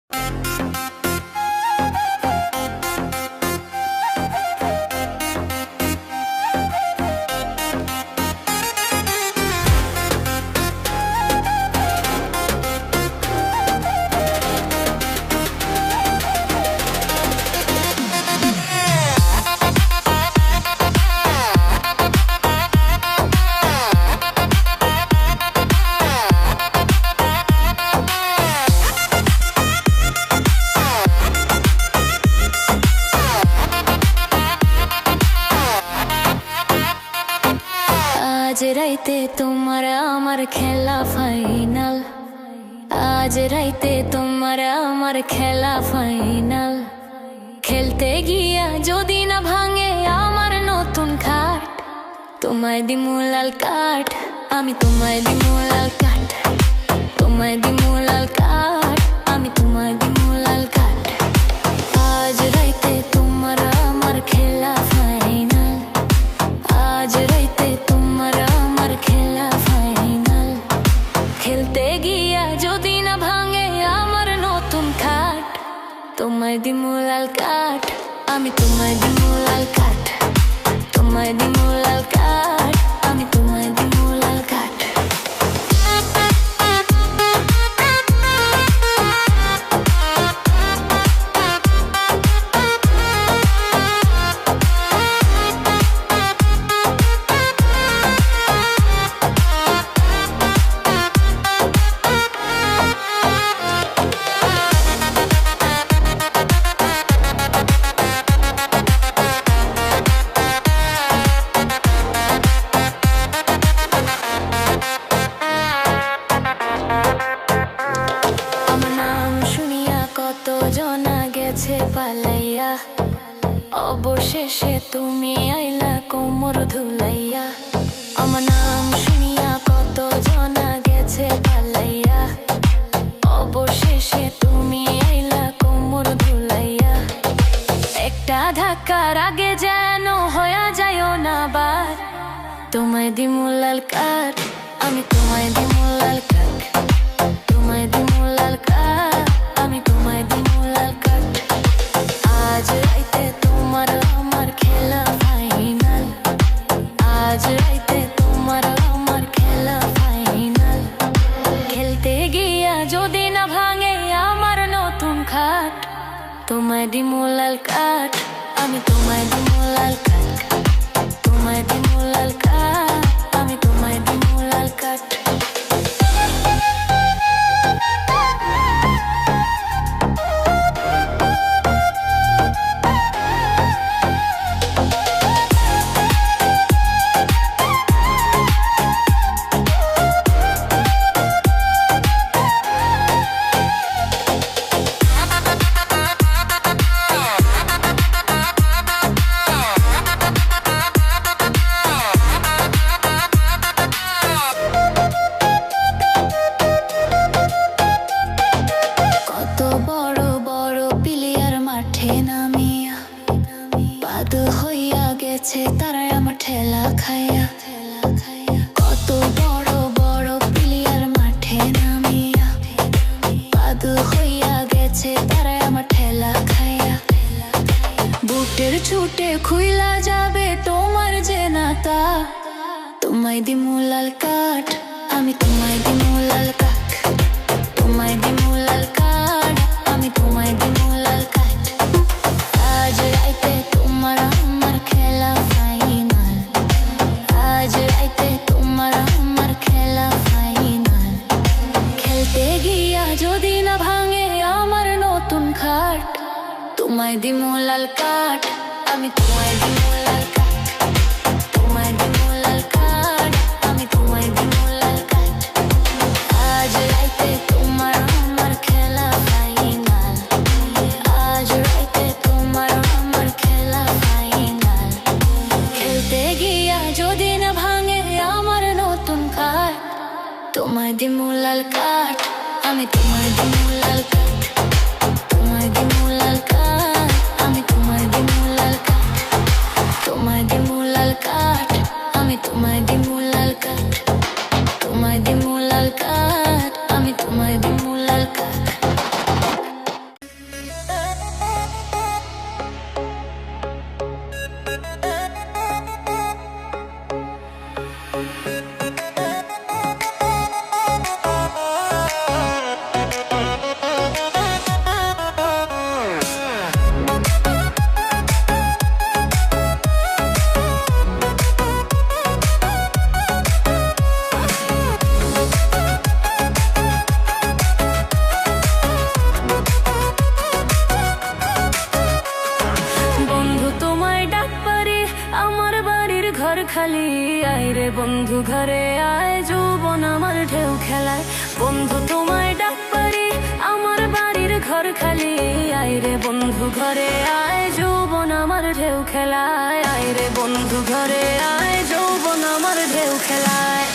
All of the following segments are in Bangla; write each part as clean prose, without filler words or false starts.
আজ রাইতে তোমার আমার খেলা ফাইনাল, আজ রাইতে তোমার আমার খেলা ফাইনাল। খেলতে গিয়া যদি না ভাঙে আমার নতুন খাট, তোমায় দিমু লাল কাঠ, আমি তোমায় দিমু লাল কাঠ, তোমায় দিমু লাল কাঠ, আমি তোমায় দিমু লাল কাঠ। আজ রাইতে তোমার আমার খেলা ফাইনাল, আজ রাইতে তোমার আমার খেলা ফাইনাল। খেলতে গিয়া যদি না ভাঙে আমার নতুন খাট, তোমায় দিমু লাল কাঠ, আমি তোমায় দিমু লাল কাঠ, তোমায় দিমু লাল কাঠ, আমি তোমায় দিমু লাল কাঠ। জনা গেছে পালাইয়া, অবশেষে তুমি আইলা কোমর ধুলাইয়া। আমার নাম শুনিয়া কত জনা গেছে পালাইয়া, অবশেষে তুমি আইলা কোমর ধুলাইয়া। একটা ধাক্কার আগে যেন হয়ে যায় না বার, তোমায় দিমু লাল কাঠ, আমি তোমায় দিমু লাল কাঠ, তোমায় দিমু লাল কাঠ, আমি তোমায় দিমু লাল কাঠ। আজ রাইতে তোমার আমার খেলা ফাইনাল, আজ রাইতে তোমার আমার খেলা ফাইনাল। খেলতে গিয়া যদি না ভাঙে আমার নতুন খাট, তোমায় দিমু লাল কাঠ, আমি তোমায় দিমু লাল কাঠ, তোমায় দিমু লাল কাঠ, আমি তোমায় দিমু লাল কাঠ। তারাই আমার ঠেলা খাইয়া, কত বড় বড় প্লেয়ার মাঠে নামিয়া, পাদু হইয়া গেছে তারাই আমার ঠেলা খাইয়া। বুটের ছুটে খুইলা যাবে তোমার যে নাতা, তোমায় দিমু লাল কাঠ, আমি তোমায় দিমু লাল কাঠ, তোমায় দিমু লাল কাঠ, আমি তোমায় দিমু লাল কাঠ। আজ রাইতে তোমার আমার খেলা ফাইনাল, আজ রাইতে তোমার আমার খেলা ফাইনাল। খেলতে গিয়া যদি না ভাঙে আমার নতুন খাট, তোমায় দিমু লাল কাঠ, আমি তোমায় দিমু লাল কাঠ, তোমায় দিমু লাল কাঠ, আমি তোমায় দিমু লাল কাঠ। আজ রাইতে তোমার আমার খেলা ফাইনাল, আজ রাইতে তোমার আমার খেলা ফাইনাল। খেলতে গিয়া যদি না ভাঙে আমার নতুন খাট, তোমায় দিমু লাল কাঠ, আমি তোমায় দিমু লাল কাঠ, তোমায় দিমু লাল কাঠ, আমি তোমায় দিমু লাল কাঠ। খালি আয় রে বন্ধু ঘরে আয় যৌবন আমার ঢেউ খেলায় বন্ধু তোমায় ডাক পারি আমার বাড়ির ঘর খালি আয় রে বন্ধু ঘরে আয় যৌবন আমার ঢেউ খেলায় আয় রে বন্ধু ঘরে আয় যৌবন আমার ঢেউ খেলায়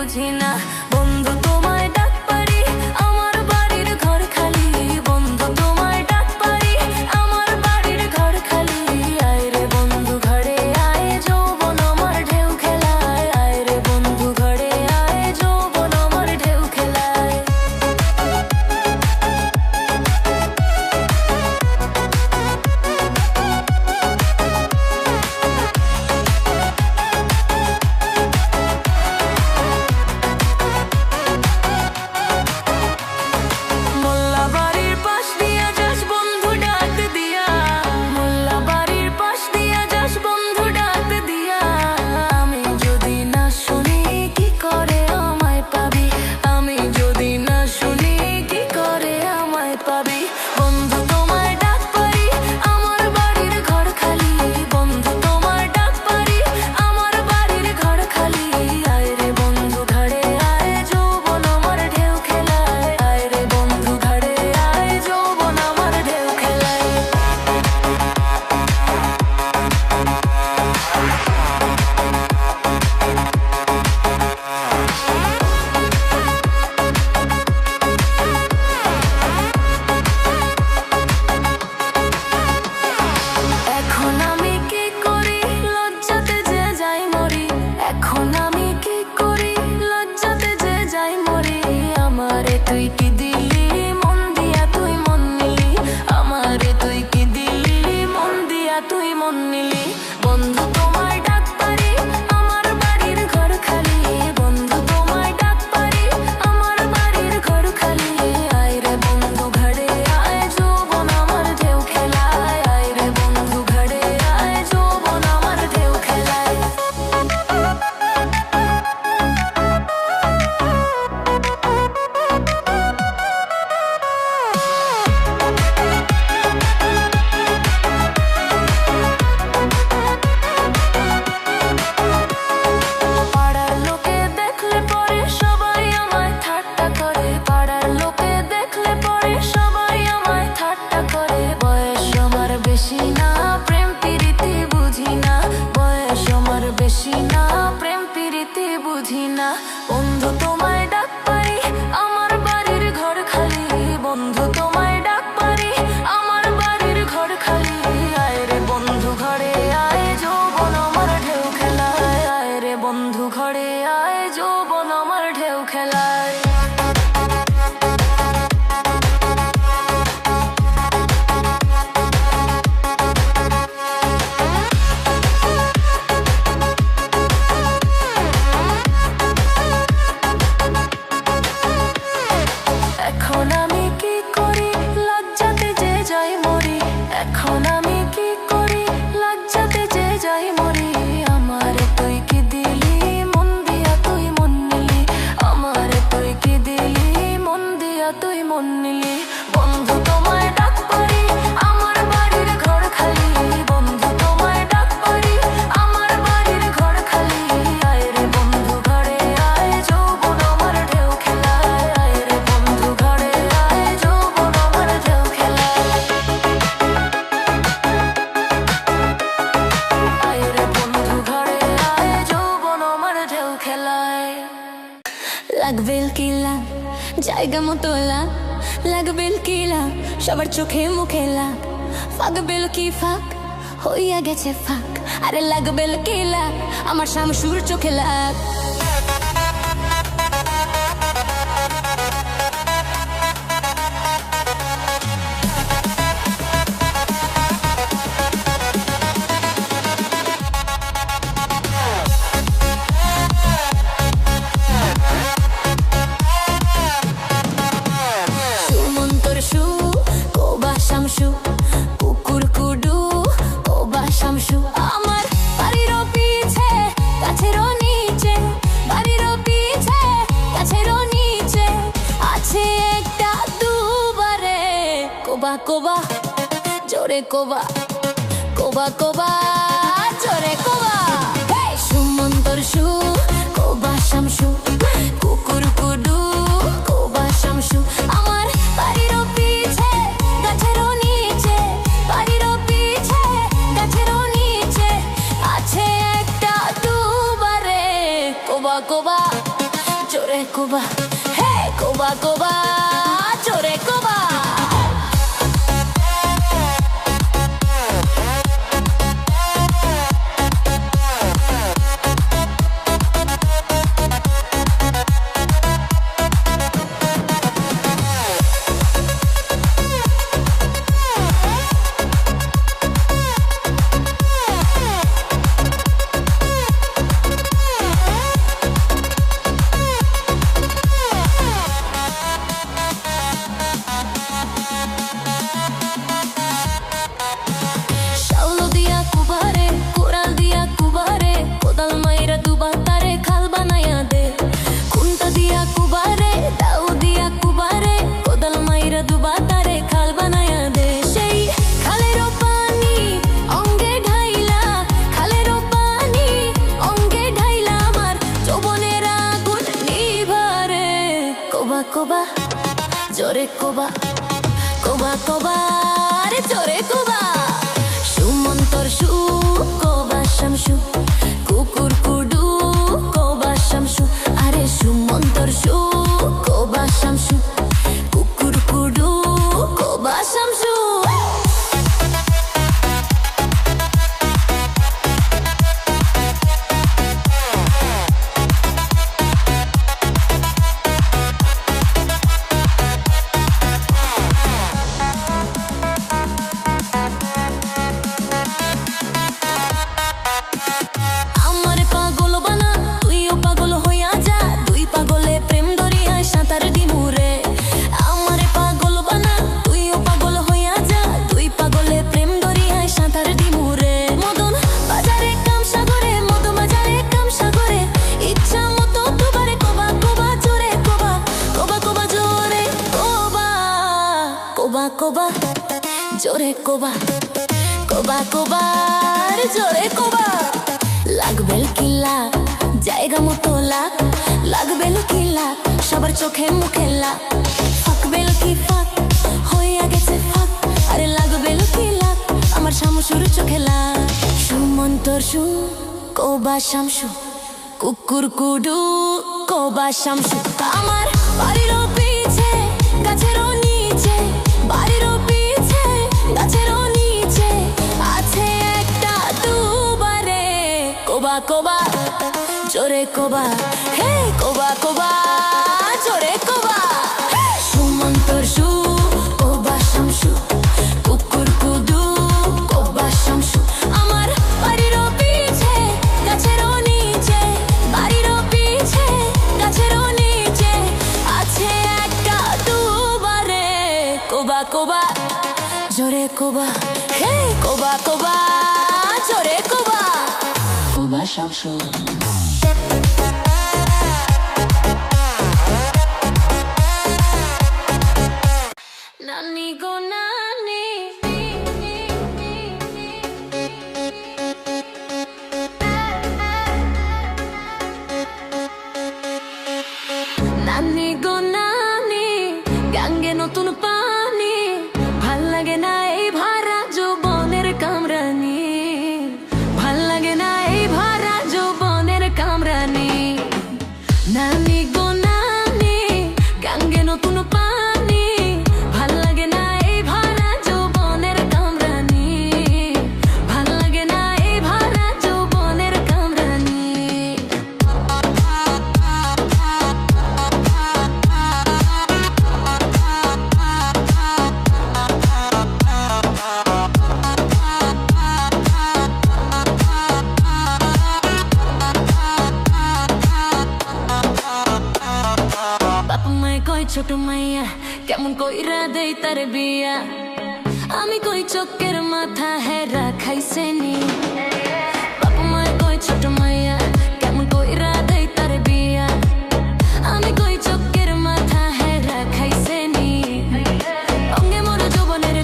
বুঝি না বন্ধু তোমায় ডাক পারি আমার বাড়ির ঘর খালি বন্ধু তোমায় ডাক পারি আমার বাড়ির ঘর খালি আয় রে বন্ধু ঘরে আয় যৌবন আমার ঢেউ খেলায় আয় রে বন্ধু ঘরে আয় যৌবন আমার ঢেউ খেলায় বন্ধু তোমায় ডাক পারি আমার বাড়ির ঘর খালি বন্ধু তোমায় ডাক পারি আমার বাড়ির ঘর খালি আয় রে বন্ধু ঘরে আয় যৌবন আমার ঢেউ খেলায় আয় রে বন্ধু ঘরে আয় যৌবন আমার ঢেউ খেলায় জায়গা মতো লাগবে কিলা সবার চোখে মুখে লাগ ফাঁকবে কি ফাঁক হইয়া গেছে ফাঁক আরে লাগবে কিলা আমার শামসুর চোখে লাগ কোবা কোবা জোরে কোবা কোবা কোবা জোরে কোবা সুমন্তর সু কোবা শামসু কুকুর কুডু কোবা শামসু আমার বাড়ির পিছে গাছের নিচে বাড়ির পিছে গাছের নিচে আছে একটা দুবারে কোবা কোবা জোরে কোবা হে কোবা কোবা জোরে কোবা কোবা জোরে কোবা কোবা কোবা রে জোরে কোবা সুমন্তর সু কোবা শামসু কুকুর কুডু কোবা শামসু আরে সুমন্তর সু কোবা শামসু কুকুর কুডু কোবা শামসু কোবা জোরে কোবা কোবা কোবা রে জোরে কোবা লাগবে কিলা জায়গা মতো লাগবে কিলা সবার চোখে মুখে ফাঁকবে কি ফাঁক হইয়া গেছে ফাঁক আরে লাগবে কিলা আমার শামসুর চোখে সুমন্তর সু কোবা শামসু কুকুর কুডু কোবা শামসু আমার বাড়ির পিছে গাছের নিচে বাড়ির পিছে গাছের নিচে আছে একটা দুবারে কোবা কোবা জোরে কোবা হে কোবা কোবা জোরে কোবা সুমন্তর সু কোবা শামসু কুকুর কুডু কোবা শামসু আমার বাড়ির পিছে গাছের নিচে বাড়ির পিছে গাছের নিচে আছে একটা দুবারে কোবা কোবা জোরে কোবা হে কোবা কোবা জোরে কোবা কোবা শামসু নানি গো নানি নানি গো নানি গাঙ্গে নতুন পানি ভাল লাগে না এই ভরা যৌবনের কামরানি ভাল লাগে না এই ভরা যৌবনের কামরানি নানি গো নানি গাঙ্গে নতুন পানি ভাল লাগে না এই ভরা যৌবনের কামরানি ভাল লাগে না এই ভরা যৌবনের কামরানি ছোট মাইয়া কেমন কইরা দেই তার বিয়া আমি কই চোখের মাথা হেরা খাইছে নি বাপু মায় কই ছোট মাইয়া কেমন কইরা দেই তার বিয়া আমি কই চোখের মাথা হেরা খাইছে নি অঙ্গে মোর যৌবনের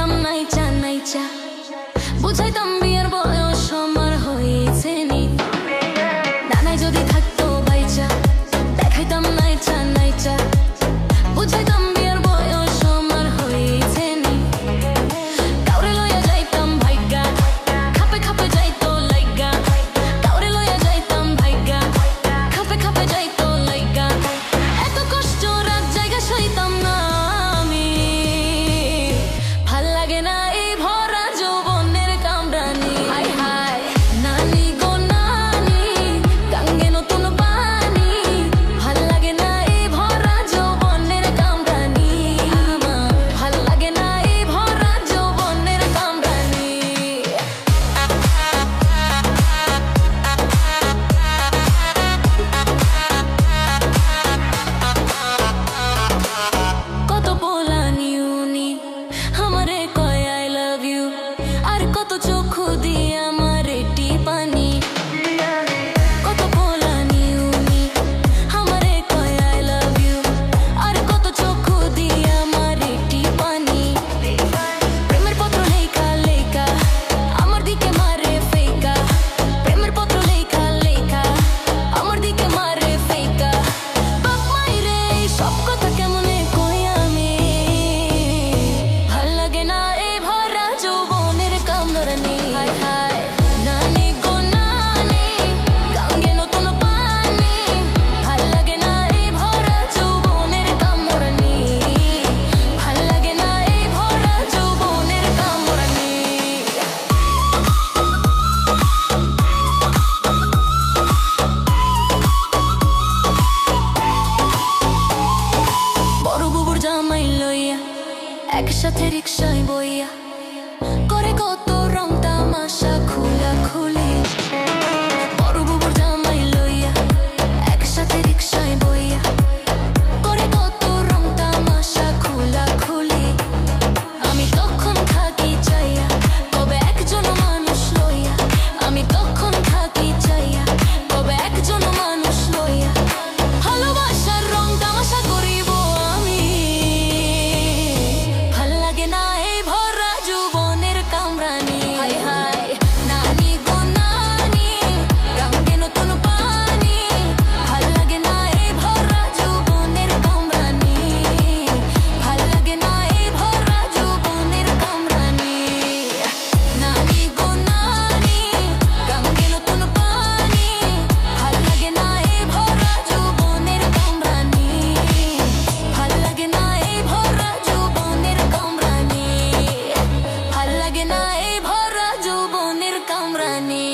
দেখাইতাম নাইচা নাইচা, বুঝাইতাম বিয়ের বয়স আমার হয়েছে নি। ডানায় যদি থাকতো বাইচা, দেখাইতাম নাইচা নাইচা, বুঝাইতাম বিয়ের বয়স আমার হয়েছে নি। কাউরে লইয়া যাইতাম ভাইগা, খাপে খাপে যাইতো লাইগা। কাউরে লইয়া যাইতাম ভাইগা, খাপে খাপে যাইতো লাইগা। এত কষ্ট রাত জায়গা সইতাম না আমি, ভাল লাগে না এই ভরা যৌবনের কামড়ানি। হায় হায় নানি গো নানি, গাঙ্গে নতুন পানি, ভাল লাগে না এই ভরা যৌবনের কামড়ানি। আমার ভাল লাগে না এই ভরা যৌবনের কামড়ানি। কত পোলানি উনি আমারে কয় আই লাভ ইউ, আর কত চোখু দিয়ে আমারে টিপানি। কত পোলানি উনি আমারে কয় আই লাভ ইউ, আর কত চোখু দিয়ে আমারে টিপানি। প্রেমের পত্র লেখা লেখা আমার দিকে মারে ফেকা, প্রেমের পত্র লেখা লেখা আমার দিকে মারে ফেকা। বাপ মাইরে এই সব কথা কেমনে কই আমি, ভাল লাগে না এই ভরা যৌবনের কামড়ানি। হায় হায় নানি গো নানি, গাঙ্গে নতুন পানি, ভাল লাগে না এই ভরা যৌবনের কামড়ানি। ভাল লাগে না এই ভরা যৌবনের কামড়ানি। বড় বুবুর জামাই লইয়া একসাথে রিকশায় বইয়া, করে কত রং তামাশা খুলা খুলি। বড় বুবুর জামাই লইয়া একসাথে রিকশায় বইয়া, করে কত রং তামাশা খুলা খুলি। আমি তখন থাকি চাইয়া, কবে একজন মানুষ লইয়া। আমি তখন থাকি চাইয়া, কবে একজন মানুষ লইয়া। ভালোবাসার রং তামাশা করিব আমি, ভাল লাগে না এই ভরা যৌবনের কামড়ানি। হায় হায় নানি গো নানি, গাঙ্গে নতুন পানি, ভাল লাগে না এই ভরা যৌবনের কামড়ানি। ভাল লাগে না এই ভরা যৌবনের কামড়ানি। নানি গো নানি, গাঙ্গে নতুন পানি, ভাল লাগে না এই ভরা যৌবনের কামড়ানি। ভাল লাগে না এই ভরা যৌবনের কামড়ানি। ভাল লাগে না এই ভরা যৌবনের কামড়ানি।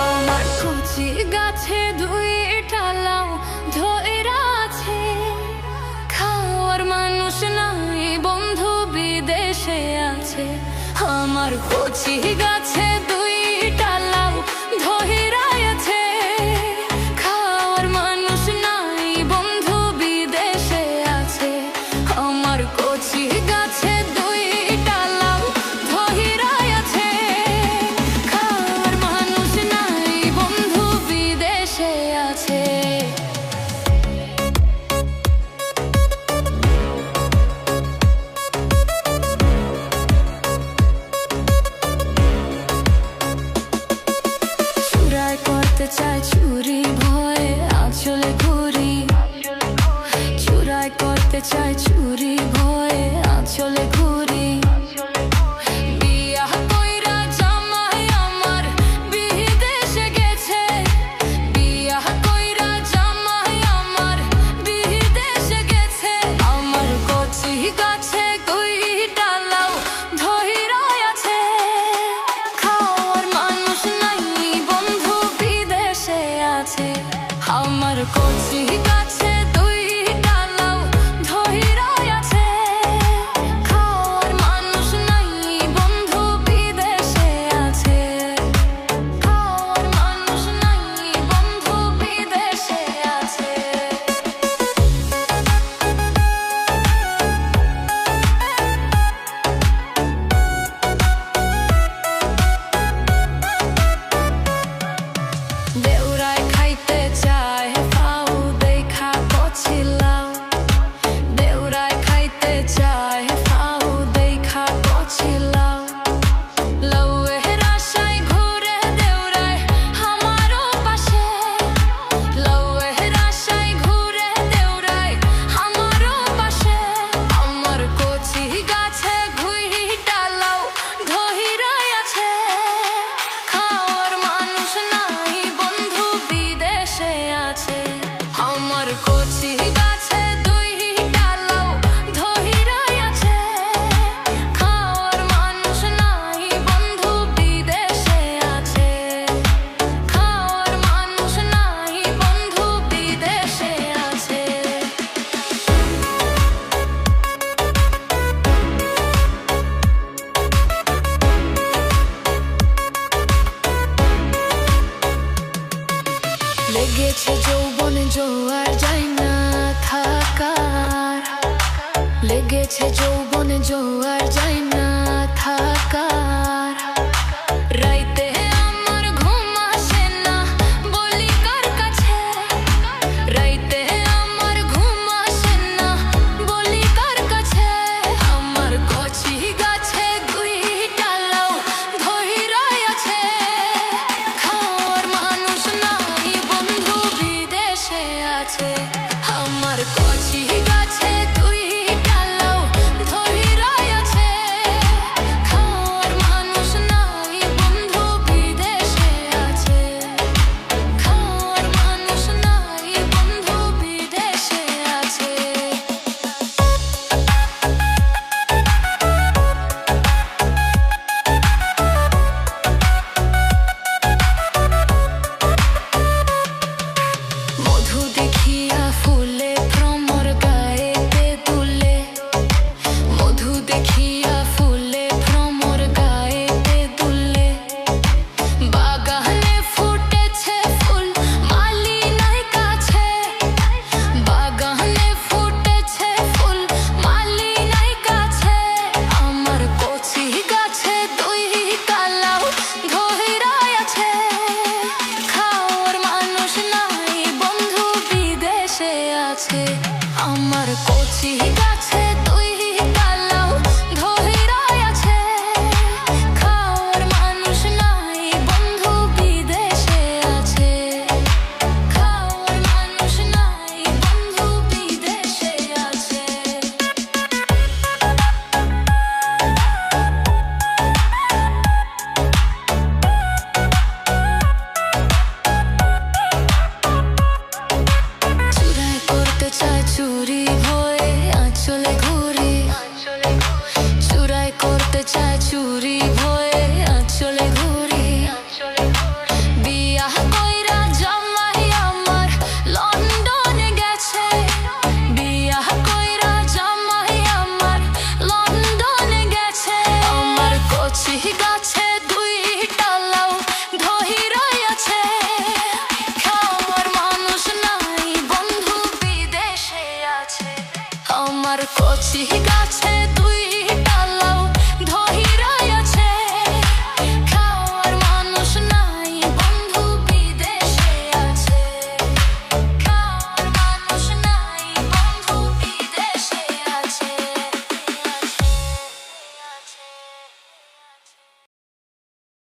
আমার কচি গাছে দুইটা লাউ ধইরা আছে, খাওয়ার মানুষ নাই বন্ধু বিদেশে আছে। আমার কচি গাছে দুইটা লাউ ধইরা আছে, খাওয়ার মানুষ নাই বন্ধু বিদেশে আছে। আমার কচি গাছে দুইটা লাউ ধইরা আছে, খাওয়ার মানুষ নাই বন্ধু বিদেশে আছে। চুরাই করতে চাই চুরি ভয়ে আঁচলে ঘুরি, চুরাই করতে চাই চুরি ভয়ে আঁচলে ঘুরি। বিয়া কইরা জামাই আমার বিদেশে গেছে, বিয়া কইরা জামাই আমার বিদেশে গেছে। আমার কচি গাছে দুইটা লাউ ধইরা আছে, খাওয়ার মানুষ নাই বন্ধু বিদেশে আছে। আমার কচি গাছে দুইটা লাউ ধইরা আছে, খাওয়ার মানুষ নাই বন্ধু বিদেশে আছে। খাওয়ার লেগেছে যৌবনে জোয়ার যায় না থাকার, লেগেছে যৌবনে জোয়ার যায় না।